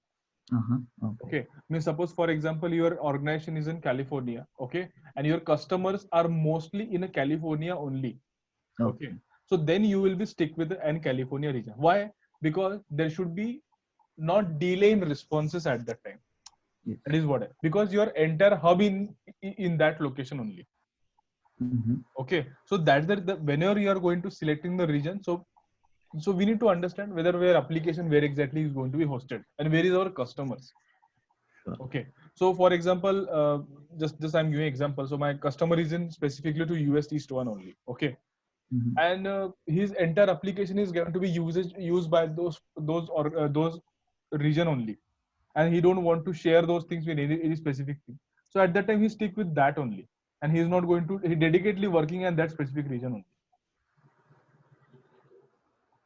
A: Okay.
B: Okay, means suppose for example your organization is in California, okay, and your customers are mostly in a California only. Okay,
A: Okay.
B: so then you will be stick with the N California region. Why? Because there should be not delay in responses at that time.
A: Yes.
B: That is what, because your entire hub in that location only. Okay, so that's the whenever you are going to selecting the region, so we need to understand whether where application where exactly is going to be hosted and where is our customers.
A: Sure.
B: Okay, so for example, just I'm giving example. So my customer is in specifically to US East one only. Okay, and his entire application is going to be used by those region only, and he don't want to share those things with any specific thing. So at that time he stick with that only, and he is not going to he dedicatedly working in that specific region only.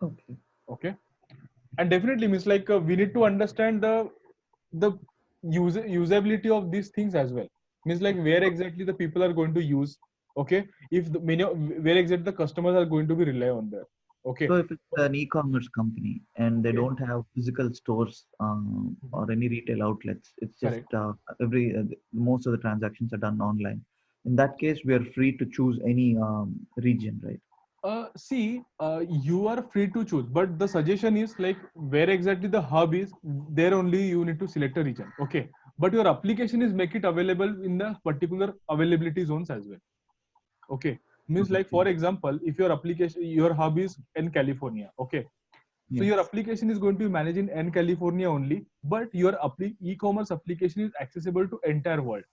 A: Okay.
B: Okay, and definitely means like we need to understand the usability of these things as well, means like where exactly the people are going to use. Okay, if the many where exactly the customers are going to be rely on there. Okay.
A: So if it's an e-commerce company and they
B: Okay.
A: don't have physical stores or any retail outlets, it's just
B: Correct.
A: most of the transactions are done online. In that case, we are free to choose any region, right?
B: See, you are free to choose, but the suggestion is like where exactly the hub is, there only you need to select a region. Okay, but your application is make it available in the particular availability zones as well. Okay, means like
A: Okay.
B: for example, if your application, your hub is in California. Okay, so
A: Yeah.
B: your application is going to be managed in California only, but your e-commerce application is accessible to entire world.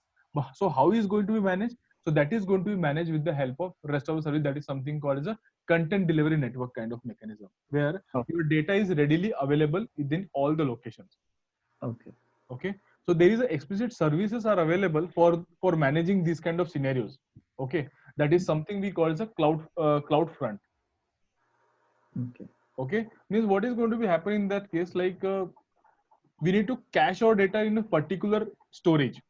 B: So how is going to be managed? So that is going to be managed with the help of rest of the service. That is something called as a content delivery network kind of mechanism, where
A: Okay.
B: your data is readily available within all the locations.
A: Okay.
B: Okay, so there is a explicit services are available for managing these kind of scenarios. Okay, that is something we call as a cloud front.
A: Okay.
B: Okay, means what is going to be happening in that case, like we need to cache our data in a particular storage.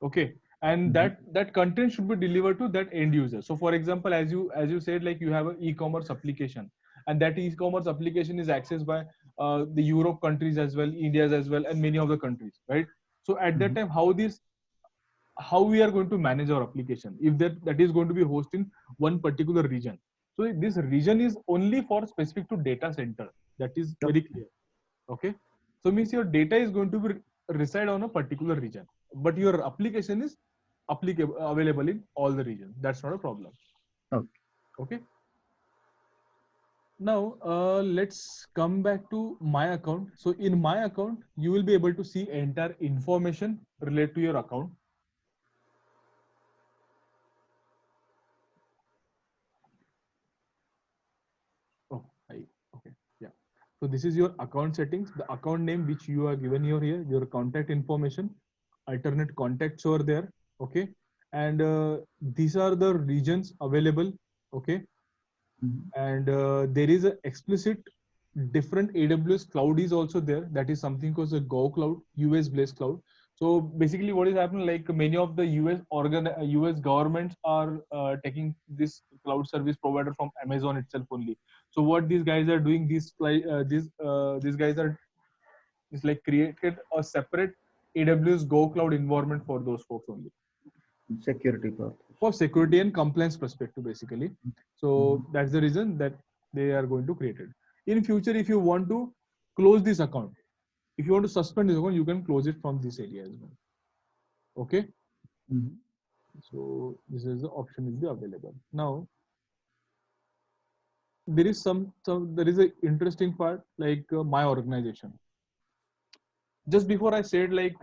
B: Okay, and
A: Mhm.
B: that content should be delivered to that end user. So for example, as you said, like you have an e-commerce application, and that e-commerce application is accessed by the Europe countries as well, India as well, and many of the countries, right? So at that
A: Mhm.
B: time, how we are going to manage our application if that is going to be hosted in one particular region. So this region is only for specific to data center, that is very
A: Okay.
B: clear. Okay, so means your data is going to be reside on a particular region, but your application is applicable available in all the regions. That's not a problem.
A: Okay.
B: Okay, now let's come back to my account. So in my account you will be able to see entire information related to your account. Oh, okay, yeah. So this is your account settings, the account name which you are given here, your contact information, alternate contacts over there. Okay, and these are the regions available. Okay,
A: Mhm.
B: and there is a explicit different AWS cloud is also there. That is something called the Go Cloud, US based cloud. So basically, what is happening? Like many of the US governments are taking this cloud service provider from Amazon itself only. So what these guys are doing, these guys are is like created a separate AWS Go Cloud environment for those folks only,
A: Security purpose.
B: for security and compliance perspective basically.
A: Mhm.
B: So that's the reason that they are going to create it. In future, if you want to close this account, if you want to suspend this account, you can close it from this area as well. Okay,
A: Mhm.
B: so this is the option will be available. Now there is some there is a interesting part, like my organization. Just before I said like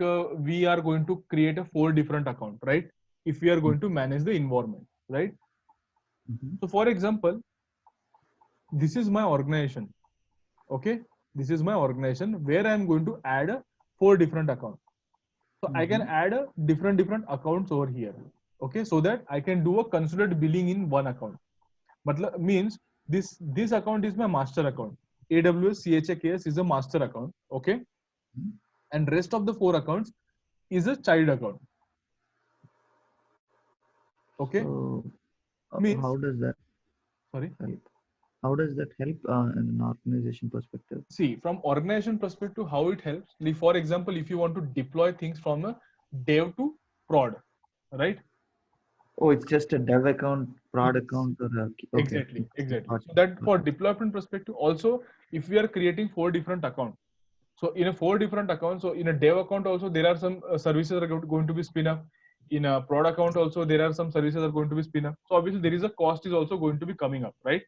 B: we are going to create a 4 different account, right? If we are going to manage the environment, right?
A: Mhm.
B: So for example, this is my organization. Okay, this is my organization where I'm going to add 4 different accounts. So I can
A: Mhm.
B: add a different accounts over here. Okay, so that I can do a consolidated billing in one account. But means this account is my master account. AWS CHAKS is a master account. Okay,
A: Mhm.
B: and rest of the 4 accounts is a child account. Okay,
A: So, how
B: means
A: does that
B: sorry.
A: help? How does that help in an organization perspective?
B: See, from organization perspective, how it helps. For example, if you want to deploy things from a dev to prod, right?
A: Oh, it's just a dev account, prod
B: Yes.
A: account, or a okay.
B: Exactly, exactly.
A: Got
B: So
A: it.
B: that for deployment perspective, also if we are creating 4 different accounts, so in a 4 different accounts, so in a dev account also there are some services are going to be spin up. In a prod account also there are some services are going to be spin up. So obviously there is a cost is also going to be coming up, right?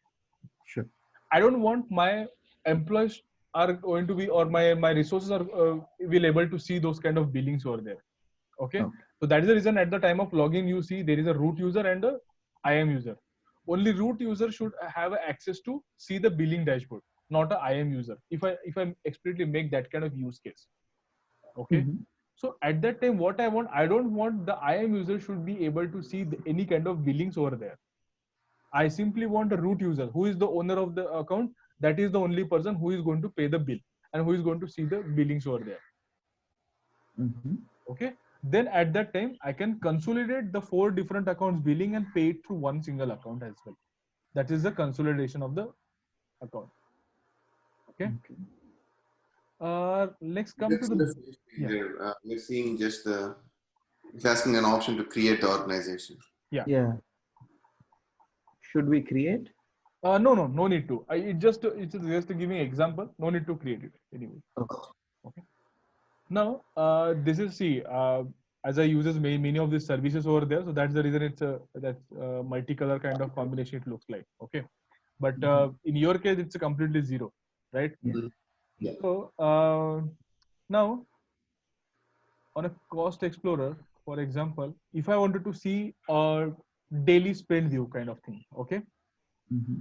A: Sure.
B: I don't want my employees are going to be or my resources are will able to see those kind of billings over there. Okay,
A: Okay.
B: so that is the reason at the time of login you see there is a root user and a IAM user. Only root user should have access to see the billing dashboard, not a IAM user. If I explicitly make that kind of use case, okay.
A: Mhm.
B: So at that time, what I don't want the IAM user should be able to see any kind of billings over there. I simply want a root user who is the owner of the account. That is the only person who is going to pay the bill and who is going to see the billings over there.
A: Mhm.
B: Okay. Then at that time, I can consolidate the 4 different accounts billing and pay it through one single account as well. That is the consolidation of the account. Okay.
A: Okay.
B: Let's come to
C: Just in the
B: the
C: first page
B: yeah
C: there, we're seeing just it's asking an option to create the organization.
B: yeah.
A: Yeah. Should we create?
B: No need to. It's just to give me example. No need to create it anyway.
A: Okay.
B: Okay. Now, this is see, as I uses many of these services over there, so that's the reason it's a that's multicolor kind of combination it looks like. Okay, but
A: Mhm.
B: in your case, it's a completely zero, right?
A: Yeah.
C: Yeah.
B: So now on a cost explorer, for example, if I wanted to see a daily spend view kind of thing, okay.
A: Mhm.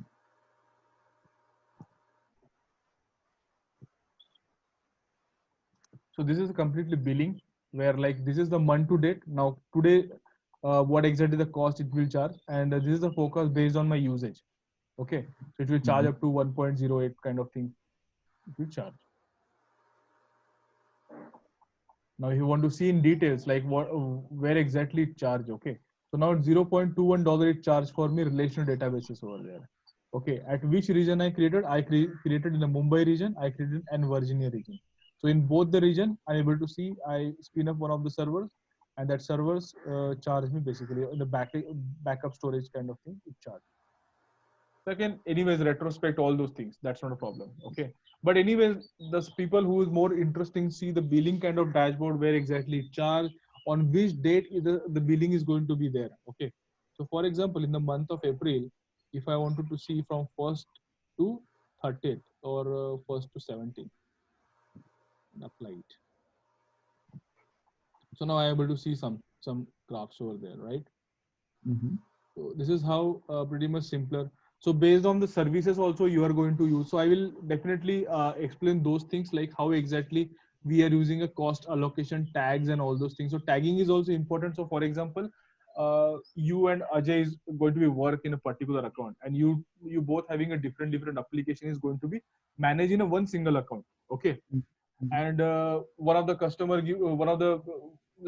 B: So this is completely billing where like this is the month to date. Now today, what exactly the cost it will charge, and this is the focus based on my usage. Okay, so it will charge
A: Mhm.
B: up to 1.08 kind of thing. It will charge. Now if you want to see in details like what where exactly it charge. Okay, so now $0.21 it charge for me relational databases over there. Okay, at which region I created? Created in the Mumbai region. I created and Virginia region. So in both the region, I'm able to see I spin up one of the servers, and that servers charge me basically in the backup storage kind of thing. It charge. So I can anyways retrospect all those things. That's not a problem. Okay. But anyways, the people who is more interesting see the billing kind of dashboard where exactly it charge on which date the billing is going to be there. Okay. So for example, in the month of April, if I wanted to see from 1st to 30th or 1st to 17th, and apply it. So now I'm able to see some graphs over there, right?
A: Mhm.
B: So this is how pretty much simpler. So based on the services also you are going to use. So I will definitely explain those things like how exactly we are using a cost allocation tags and all those things. So tagging is also important. So for example, you and Ajay is going to be work in a particular account, and you both having a different application is going to be managed in a one single account. Okay,
A: Mhm.
B: and one of the customer give one of the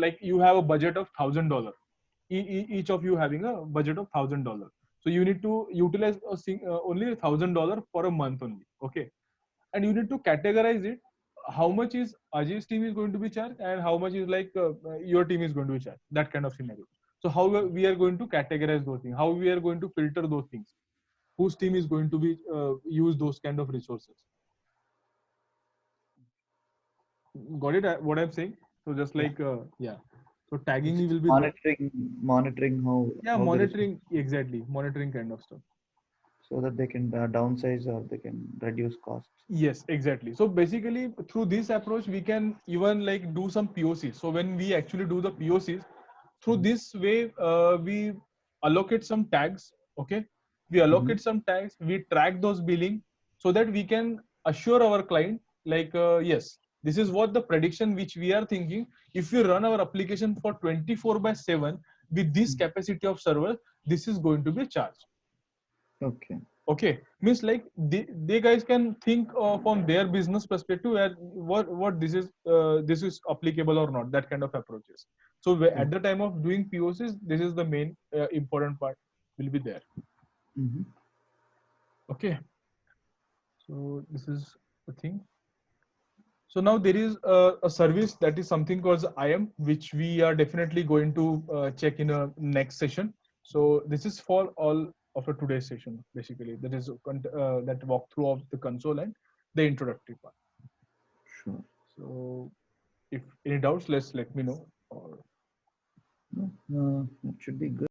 B: like you have a budget of $1,000, each of you having a budget of $1,000, so you need to utilize only $1,000 for a month only. Okay, and you need to categorize it, how much is Ajay's team is going to be charged and how much is like your team is going to be charged, that kind of scenario. So how we are going to categorize those things, how we are going to filter those things, whose team is going to be use those kind of resources. Got it what I'm saying? So just
A: Yeah.
B: like yeah, so tagging
A: It's
B: will be there.
A: monitoring
B: Yeah,
A: how the
B: monitoring, exactly, monitoring kind of stuff.
A: so that they can downsize or they can reduce costs.
B: Yes, exactly. So basically through this approach we can even like do some POCs. So when we actually do the POCs through this way, we allocate some tags. Okay, we
A: Mhm.
B: allocate some tags, we track those billing so that we can assure our client like yes, this is what the prediction which we are thinking. If we run our application for 24/7 with this
A: Mhm.
B: capacity of server, this is going to be charged.
A: Okay.
B: Okay, means like they guys can think from their business perspective where what this is applicable or not, that kind of approaches. So
A: Okay.
B: at the time of doing POCs, this is the main important part will be there.
A: Mhm.
B: Okay. So this is the thing. So now there is a service that is something called IAM, which we are definitely going to check in a next session. So this is for all of a today's session, basically. That is that walkthrough of the console and the introductory part.
A: Sure.
B: So if any doubts, let me know. Or
A: No, it should be good.